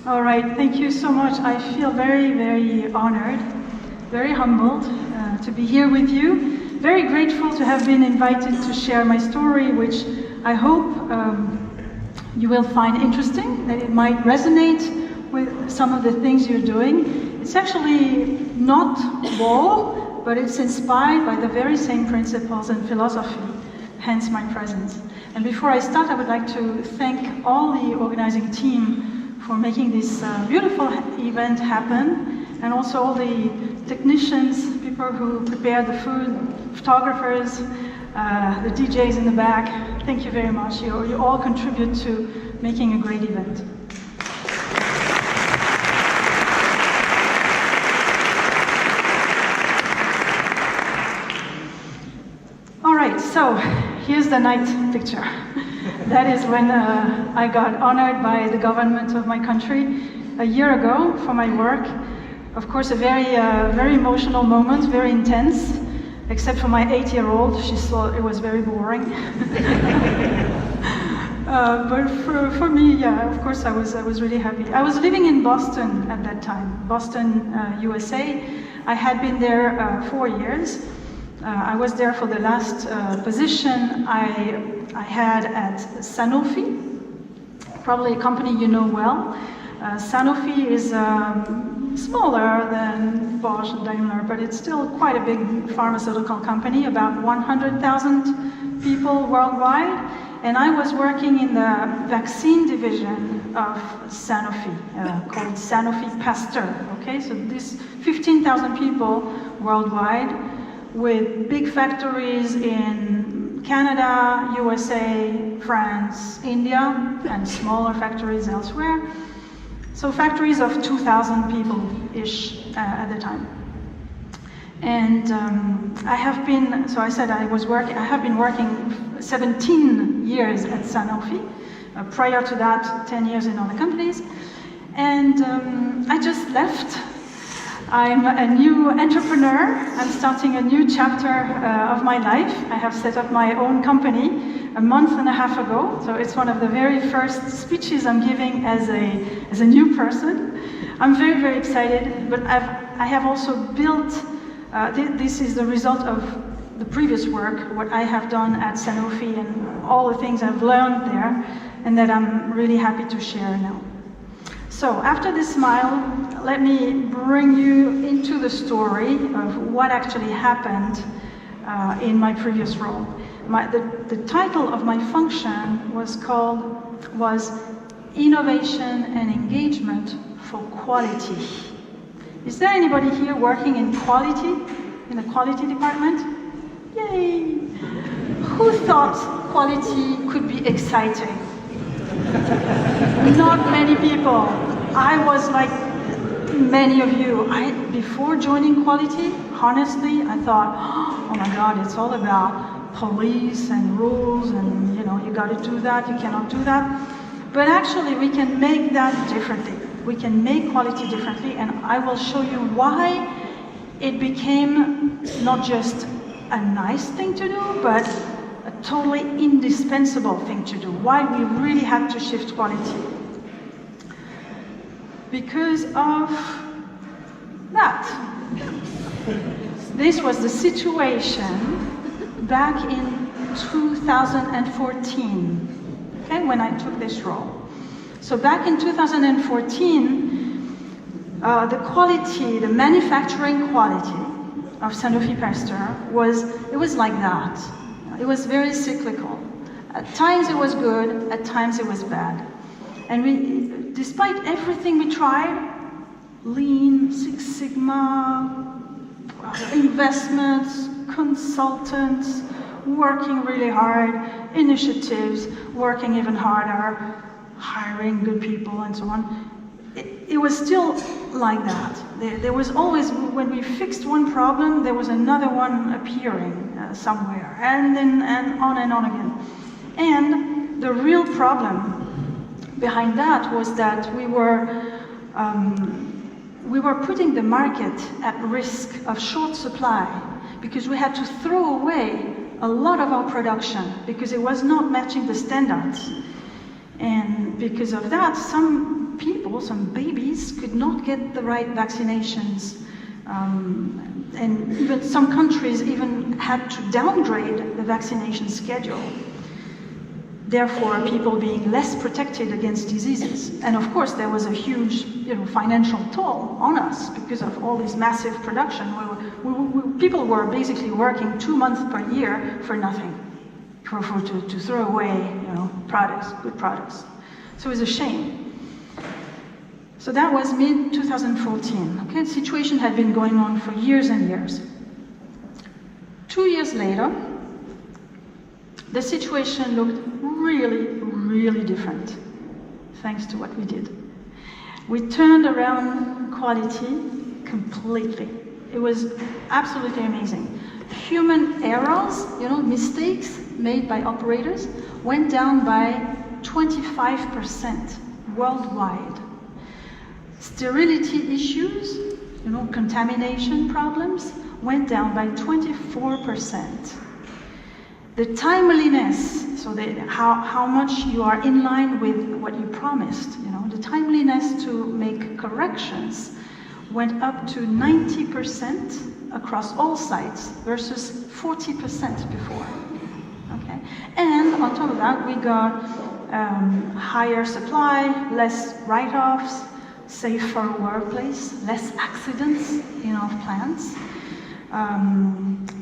All right, thank you so much. I feel very, very honored, very humbled to be here with you. Very grateful to have been invited to share my story, which I hope you will find interesting, that it might resonate with some of the things you're doing. It's actually not war, but it's inspired by the very same principles and philosophy, hence my presence. And before I start, I would like to thank all the organizing team for making this beautiful event happen, and also all the technicians, people who prepared the food, photographers, the DJs in the back. Thank you very much. You all contribute to making a great event. All right, so here's the night picture. That is when I got honored by the government of my country a year ago for my work. Of course, a very emotional moment, very intense, except for my 8-year-old. She thought it was very boring. But for me, yeah, of course, I was really happy. I was living in Boston at that time, Boston, USA. I had been there 4 years. I was there for the last position I had at Sanofi, probably a company you know well. Sanofi is smaller than Bosch and Daimler, but it's still quite a big pharmaceutical company, about 100,000 people worldwide. And I was working in the vaccine division of Sanofi, called Sanofi Pasteur. Okay, so this 15,000 people worldwide, with big factories in Canada, USA, France, India, and smaller factories elsewhere. So factories of 2,000 people-ish at the time. And I have been, so I said I have been working 17 years at Sanofi. Prior to that, 10 years in other companies. And I just left. I'm a new entrepreneur. I'm starting a new chapter of my life. I have set up my own company a month and a half ago. So it's one of the very first speeches I'm giving as a new person. I'm very, very excited, but I have also built, this is the result of the previous work, what I have done at Sanofi and all the things I've learned there, and that I'm really happy to share now. So after this smile, let me bring you into the story of what actually happened in my previous role. The title of my function was Innovation and Engagement for Quality. Is there anybody here working in quality, in the quality department? Yay! Who thought quality could be exciting? Not many people. I was like many of you. Before joining quality, honestly, I thought, oh my God, it's all about police and rules and you got to do that, you cannot do that. But actually, we can make that differently. We can make quality differently, and I will show you why it became not just a nice thing to do, but a totally indispensable thing to do. Why we really had to shift quality. Because of that. This was the situation back in 2014, okay, when I took this role. So back in 2014, the quality, the manufacturing quality of Sanofi Pasteur was like that. It was very cyclical. At times it was good, at times it was bad. And despite everything we tried, Lean, Six Sigma, investments, consultants, working really hard, initiatives, working even harder, hiring good people and so on. It was still like that. There was always, when we fixed one problem, there was another one appearing somewhere, and on again. And the real problem behind that was that we were putting the market at risk of short supply because we had to throw away a lot of our production because it was not matching the standards. And because of that, some people, some babies, could not get the right vaccinations. And even some countries even had to downgrade the vaccination schedule. Therefore, people being less protected against diseases. And of course, there was a huge, financial toll on us because of all this massive production. People were basically working 2 months per year for nothing, to throw away, products, good products. So it was a shame. So that was mid-2014. Okay, the situation had been going on for years and years. 2 years later, the situation looked really, really different, thanks to what we did. We turned around quality completely. It was absolutely amazing. Human errors, mistakes made by operators, went down by 25% worldwide. Sterility issues, contamination problems, went down by 24%. The timeliness, so how much you are in line with what you promised, the timeliness to make corrections went up to 90% across all sites versus 40% before. Okay, and on top of that, we got higher supply, less write-offs, safer workplace, less accidents in our plants,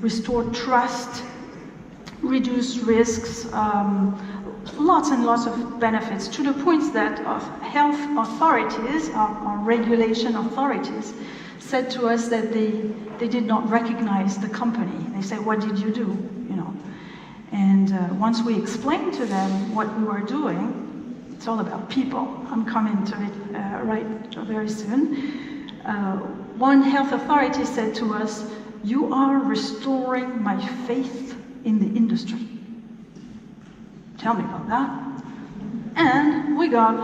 restored trust, reduced risks, lots and lots of benefits, to the point that health authorities, our regulation authorities, said to us that they did not recognize the company. They said, "What did you do?" And once we explained to them what we were doing, it's all about people. I'm coming to it very soon. One health authority said to us, "You are restoring my faith in the industry." Tell me about that. And we got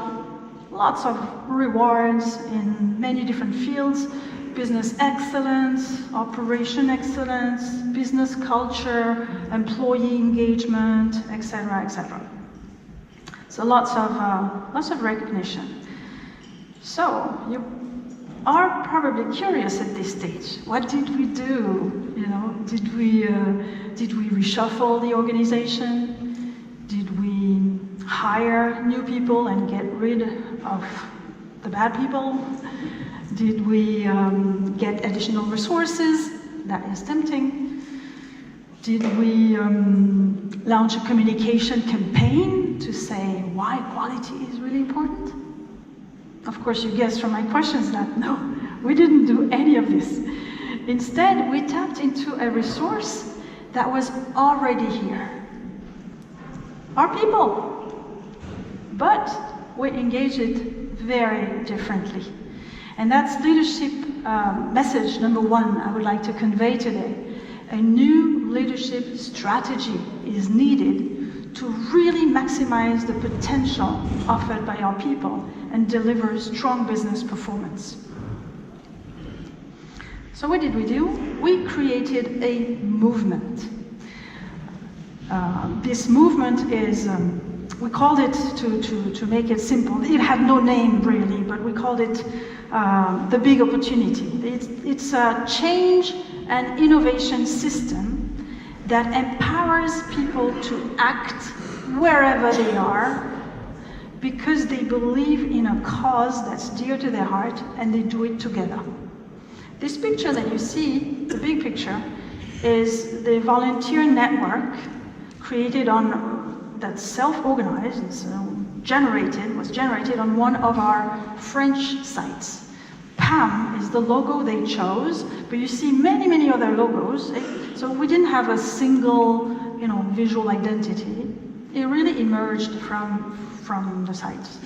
lots of rewards in many different fields: business excellence, operation excellence, business culture, employee engagement, etc., etc. So lots of recognition. So you are probably curious at this stage. What did we do? Did we reshuffle the organization? Did we hire new people and get rid of the bad people? Did we get additional resources? That is tempting. Did we launch a communication campaign to say why quality is really important? Of course, you guessed from my questions that no, we didn't do any of this. Instead, we tapped into a resource that was already here. Our people. But we engaged it very differently. And that's leadership message number one I would like to convey today. A new leadership strategy is needed to really maximize the potential offered by our people and deliver strong business performance. So what did we do? We created a movement. This movement is, we called it, to make it simple, it had no name really, but we called it the big opportunity. It's a change and innovation system that empowers people to act wherever they are because they believe in a cause that's dear to their heart and they do it together. This picture that you see, the big picture, is the volunteer network created that's self-organized, was generated on one of our French sites. PAM is the logo they chose, but you see many other logos. So we didn't have a single, visual identity. It really emerged from the sites.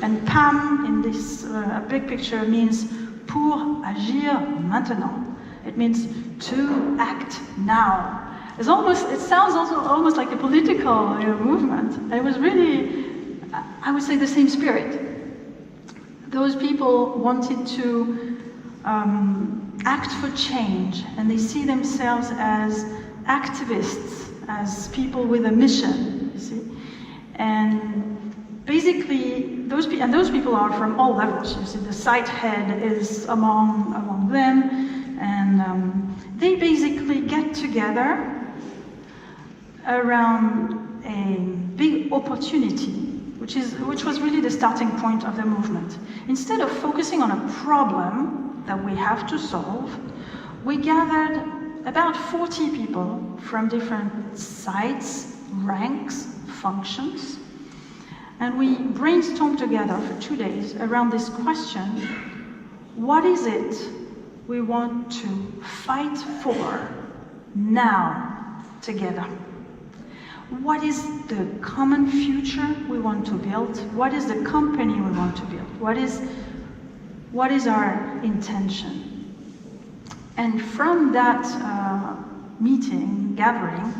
And PAM in this big picture means pour agir maintenant. It means to act now. It sounds also almost like a political movement. It was really, I would say, the same spirit. Those people wanted to act for change, and they see themselves as activists, as people with a mission, you see. And basically, those people are from all levels. You see, the site head is among them, and they basically get together around a big opportunity, which was really the starting point of the movement. Instead of focusing on a problem that we have to solve, we gathered about 40 people from different sites, ranks, functions, and we brainstormed together for 2 days around this question: what is it we want to fight for now together? What is the common future we want to build? What is the company we want to build? What is our intention? And from that gathering,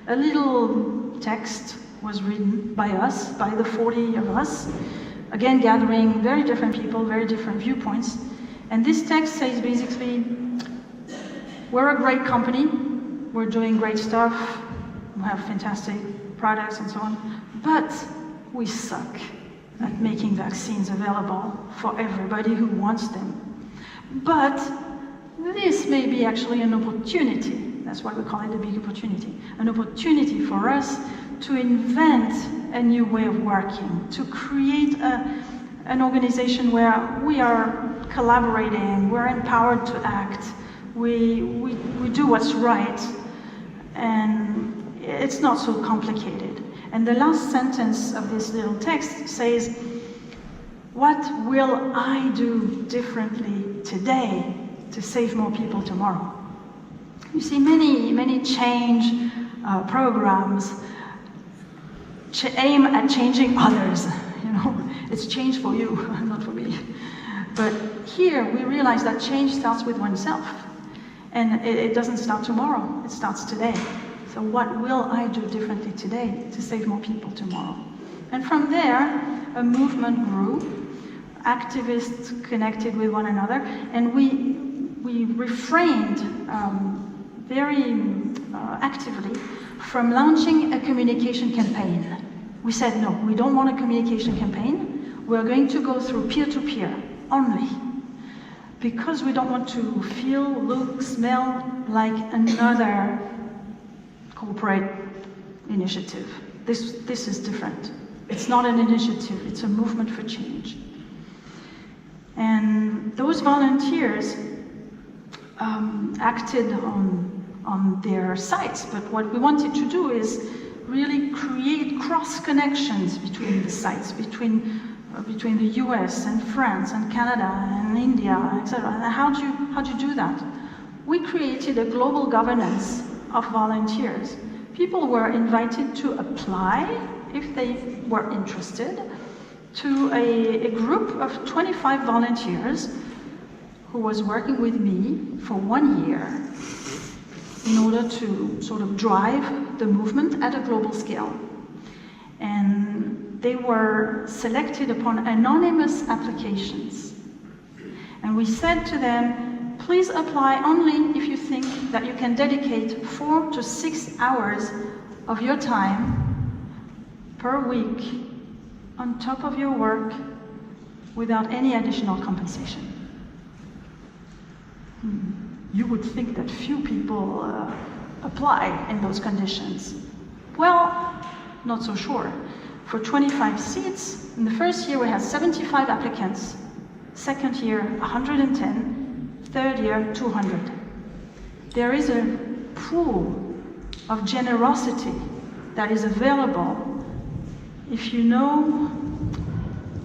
a little text was written by us, by the 40 of us, again gathering very different people, very different viewpoints. And this text says basically, we're a great company, we're doing great stuff, we have fantastic products and so on, but we suck at making vaccines available for everybody who wants them. But this may be actually an opportunity, that's why we call it a big opportunity, an opportunity for us to invent a new way of working, to create an organization where we are collaborating, we're empowered to act, we do what's right, and it's not so complicated. And the last sentence of this little text says, what will I do differently today to save more people tomorrow? You see, many change programs aim at changing others. You know, it's change for you, not for me. But here we realize that change starts with oneself, and it doesn't start tomorrow, it starts today. So what will I do differently today to save more people tomorrow? And from there, a movement grew, activists connected with one another, and we refrained very actively from launching a communication campaign. We said, no, we don't want a communication campaign. We're going to go through peer-to-peer only, because we don't want to feel, look, smell like another corporate initiative. This is different. It's not an initiative, it's a movement for change. And those volunteers acted on their sites, but what we wanted to do is really create cross connections between the sites, between the US and France and Canada and India, etc. And how do you do that? We created a global governance of volunteers. People were invited to apply, if they were interested, to a group of 25 volunteers who was working with me for 1 year in order to sort of drive the movement at a global scale. And they were selected upon anonymous applications. And we said to them, please apply only if you think that you can dedicate 4 to 6 hours of your time per week on top of your work without any additional compensation. You would think that few people apply in those conditions. Well, not so sure. For 25 seats, in the first year we had 75 applicants, second year 110, third year 200. There is a pool of generosity that is available if you know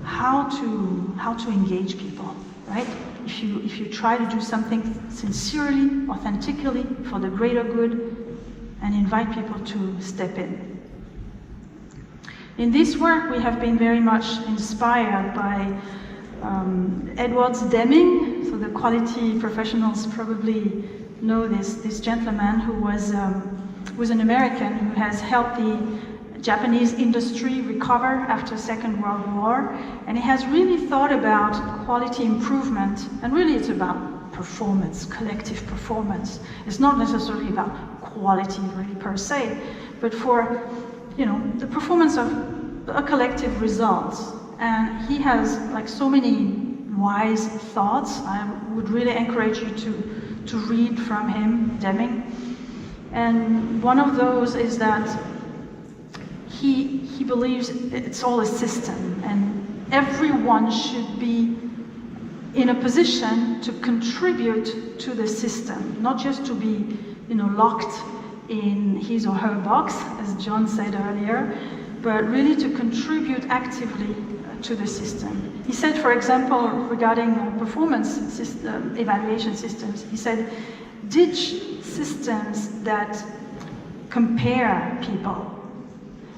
how to engage people, right? If you try to do something sincerely, authentically, for the greater good, and invite people to step in. In this work, we have been very much inspired by Edwards Deming. So the quality professionals probably know this gentleman who was an American who has helped the Japanese industry recover after Second World War, and he has really thought about quality improvement, and really it's about performance, collective performance. It's not necessarily about quality really per se, but for the performance of a collective result. and he has like so many wise thoughts. I would really encourage you to read from him, Deming. And one of those is that he believes it's all a system, and everyone should be in a position to contribute to the system, not just to be, locked in his or her box, as John said earlier, but really to contribute actively to the system. He said, for example, regarding performance evaluation systems, he said, ditch systems that compare people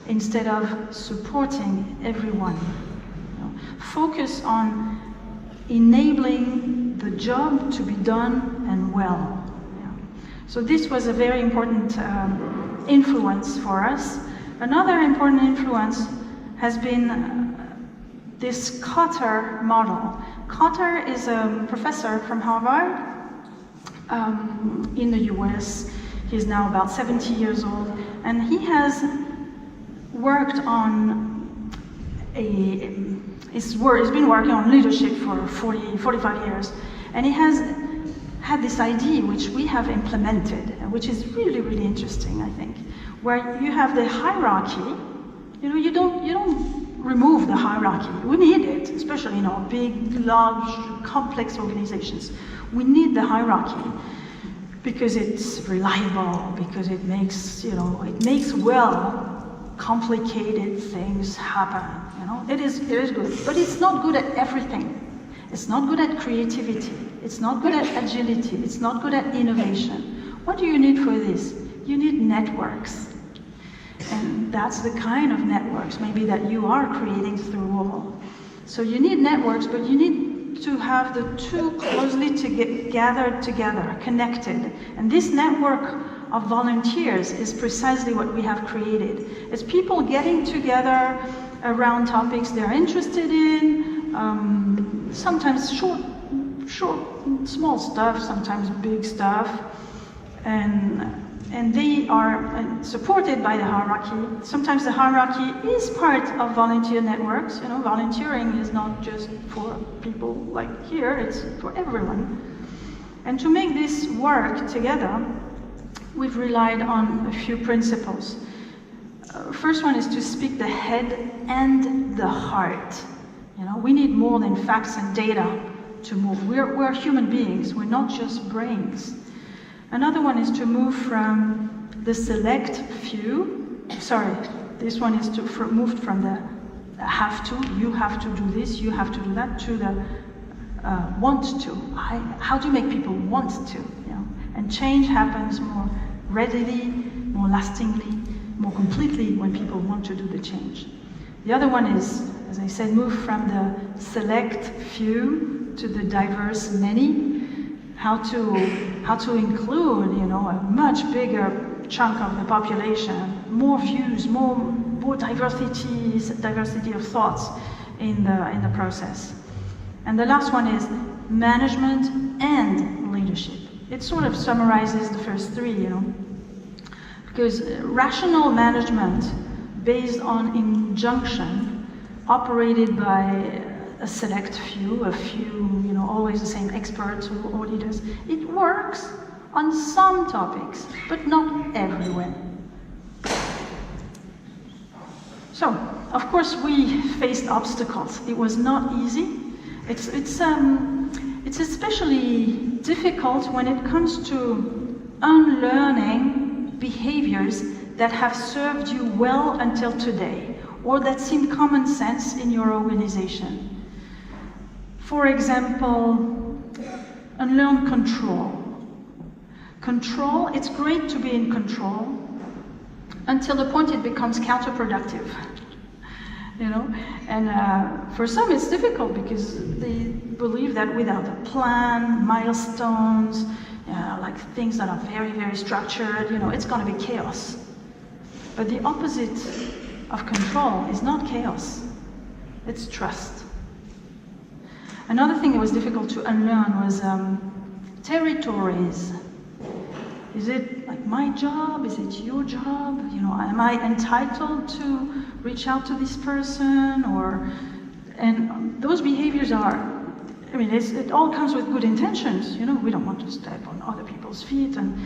instead of supporting everyone. Focus on enabling the job to be done and well. So this was a very important influence for us. Another important influence has been this Kotter model. Kotter is a professor from Harvard in the US. He's now about 70 years old, and he has worked on he's been working on leadership for 45 years, and he has had this idea which we have implemented, which is really, really interesting, I think, where you have the hierarchy. You don't remove the hierarchy. We need it, especially in our big, large, complex organizations. We need the hierarchy because it's reliable, because it makes, complicated things happen. It is good, but it's not good at everything. It's not good at creativity. It's not good at agility. It's not good at innovation. What do you need for this? You need networks. And that's the kind of networks maybe that you are creating through all. So you need networks, but you need to have the two closely gathered together, connected. And this network of volunteers is precisely what we have created. It's people getting together around topics they're interested in, sometimes short, small stuff, sometimes big stuff, and they are supported by the hierarchy. Sometimes the hierarchy is part of volunteer networks. Volunteering is not just for people like here, it's for everyone. And to make this work together, we've relied on a few principles. First one is to speak the head and the heart. We need more than facts and data to move. We're human beings, we're not just brains. Another one is to move from the select few. This one is to move from the have to, you have to do this, you have to do that, to the want to. How do you make people want to? And change happens more readily, more lastingly, more completely when people want to do the change. The other one is, as I said, move from the select few to the diverse many. How to include, a much bigger chunk of the population, more views, more diversity of thoughts in the process. And the last one is management and leadership. It sort of summarizes the first three, because rational management based on injunction, operated by a select few, always the same experts or leaders, it works on some topics, but not everywhere. So, of course, we faced obstacles. It was not easy. It's especially difficult when it comes to unlearning behaviors that have served you well until today, or that seem common sense in your organization. For example, unlearn control. Control, it's great to be in control until the point it becomes counterproductive. And for some it's difficult because they believe that without a plan, milestones, like things that are very, very structured, it's going to be chaos. But the opposite of control is not chaos, it's trust. Another thing that was difficult to unlearn was territories. Is it like my job? Is it your job? Am I entitled to reach out to this person? Or And those behaviors are, I mean, it all comes with good intentions. You know, we don't want to step on other people's feet, and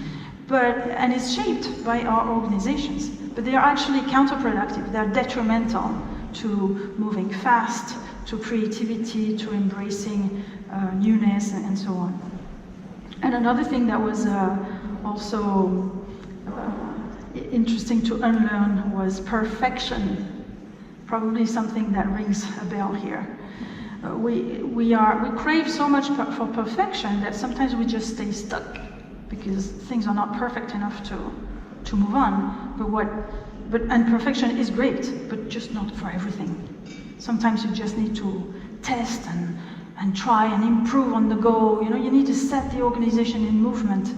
it's shaped by our organizations. But they are actually counterproductive. They are detrimental to moving fast, to creativity, to embracing newness, and so on. And another thing that was also interesting to unlearn was perfection. Probably something that rings a bell here. We crave so much for perfection that sometimes we just stay stuck because things are not perfect enough to move on. And perfection is great, but just not for everything. Sometimes you just need to test and try and improve on the go. You know, you need to set the organization in movement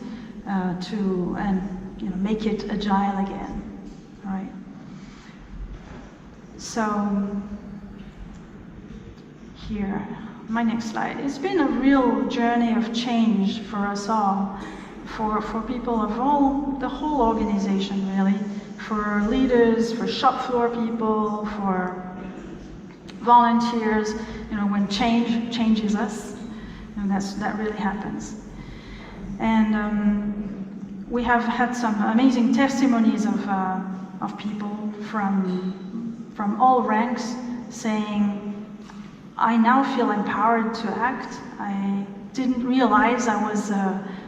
make it agile again. All right. So here, my next slide. It's been a real journey of change for us all, for people of the whole organization really, for leaders, for shop floor people, for volunteers. You know, when change changes us, you know, that really happens. And we have had some amazing testimonies of people from all ranks saying, I now feel empowered to act. I didn't realize I was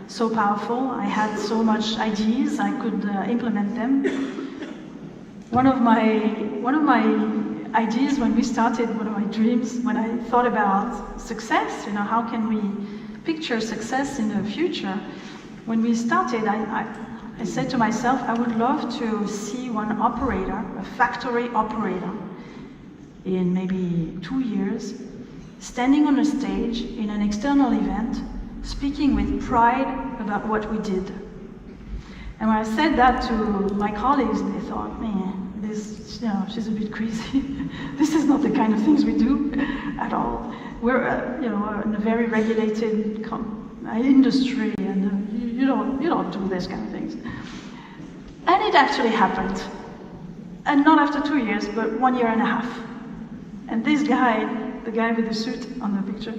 so powerful. I had so much ideas, I could implement them. One of my ideas when we started, one of my dreams, when I thought about success, you know, how can we picture success in the future? When we started, I said to myself, I would love to see one operator, a factory operator, in maybe 2 years, standing on a stage in an external event, speaking with pride about what we did. And when I said that to my colleagues, they thought, man, she's a bit crazy. This is not the kind of things we do at all. We're, in a very regulated industry, and you don't do this kind of things. And it actually happened. And not after 2 years, but 1.5 years. And this guy, the guy with the suit on the picture,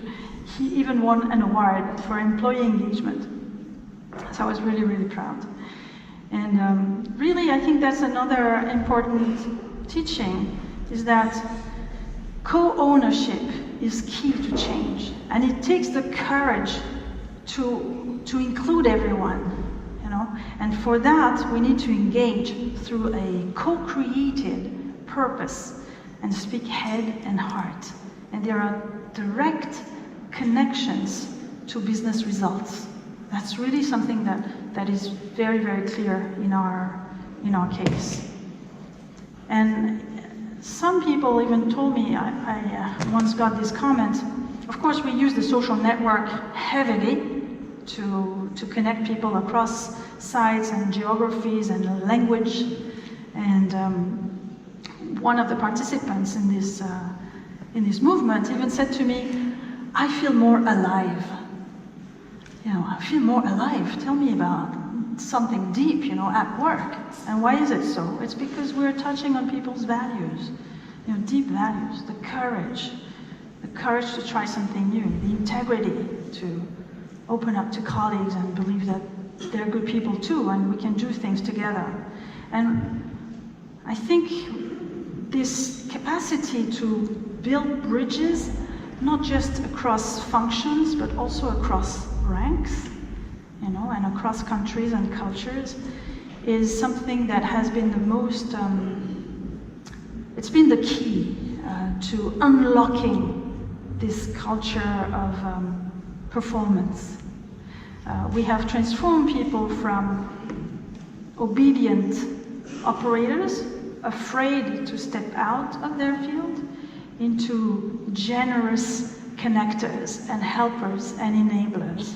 he even won an award for employee engagement. So I was really, really proud. And really, I think that's another important teaching, is that co-ownership is key to change. And it takes the courage to include everyone, you know. And for that, we need to engage through a co-created purpose and speak head and heart. And there are direct connections to business results. That's really something that is very, very clear in our case. And some people even told me, I once got this comment, of course we use the social network heavily to connect people across sites and geographies and language. And one of the participants in this movement even said to me, I feel more alive. You know, I feel more alive. Tell me about something deep, you know, at work. And why is it so? It's because we're touching on people's values, you know, deep values, the courage to try something new, the integrity to open up to colleagues and believe that they're good people too, and we can do things together. And I think this capacity to build bridges, not just across functions, but also across ranks, you know, and across countries and cultures, is something that has been the most, it's been the key to unlocking this culture of performance. We have transformed people from obedient operators, afraid to step out of their field, into generous connectors and helpers and enablers.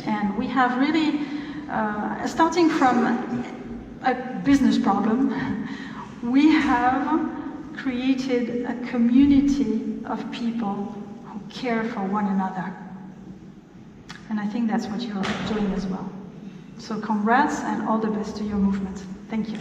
And we have really, starting from a business problem, we have created a community of people who care for one another. And I think that's what you're doing as well. So congrats and all the best to your movement. Thank you.